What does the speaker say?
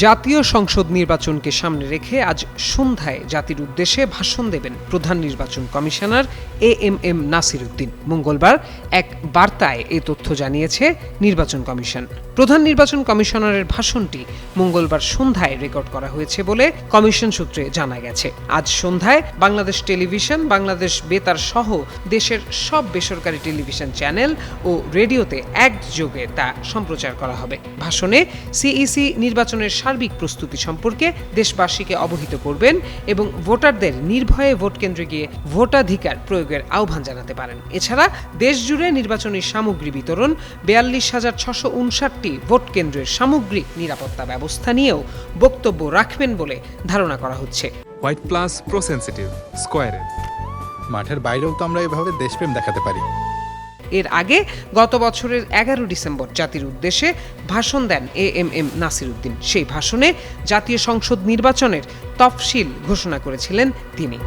জাতীয় সংসদ নির্বাচনকে সামনে রেখে আজ সন্ধ্যায় জাতির উদ্দেশ্যে ভাষণ দেবেন প্রধান নির্বাচন কমিশনার এএমএম নাসির উদ্দিন। মঙ্গলবার এক বার্তায় এই তথ্য জানিয়েছে নির্বাচন কমিশন। প্রধান নির্বাচন কমিশনারের ভাষণটি মঙ্গলবার সন্ধ্যায় রেকর্ড করা হয়েছে বলে কমিশন সূত্রে জানা গেছে। আজ সন্ধ্যায় বাংলাদেশ টেলিভিশন, বাংলাদেশ বেতার সহ দেশের সব বেসরকারি টেলিভিশন চ্যানেল ও রেডিওতে একযোগে তা সম্প্রচার করা হবে। ভাষণে সিইসি নির্বাচনের সার্বিক প্রস্তুতি সম্পর্কে দেশবাসীকে অবহিত করবেন এবং ভোটারদের নির্ভয়ে ভোট কেন্দ্রে গিয়ে ভোটাধিকার প্রয়োগের আহ্বান জানাতে পারেন। এছাড়া দেশজুড়ে নির্বাচনী সামগ্রী বিতরণ, ৪২,৬৫৯টি ভোট কেন্দ্রের সামগ্রিক নিরাপত্তা ব্যবস্থা নিয়েও বক্তব্য রাখবেন বলে ধারণা করা হচ্ছে। হোয়াইট প্লাস প্রো সেনসিটিভ স্কয়ারের মাঠের বাইরেও তো আমরা এভাবে দেশপ্রেম দেখাতে পারি। এর আগে গত বছরের ১১ ডিসেম্বর জাতির উদ্দেশ্যে ভাষণ দেন এএমএম নাসির উদ্দিন। সেই ভাষণে জাতীয় সংসদ নির্বাচনের তফসিল ঘোষণা করেছিলেন তিনি।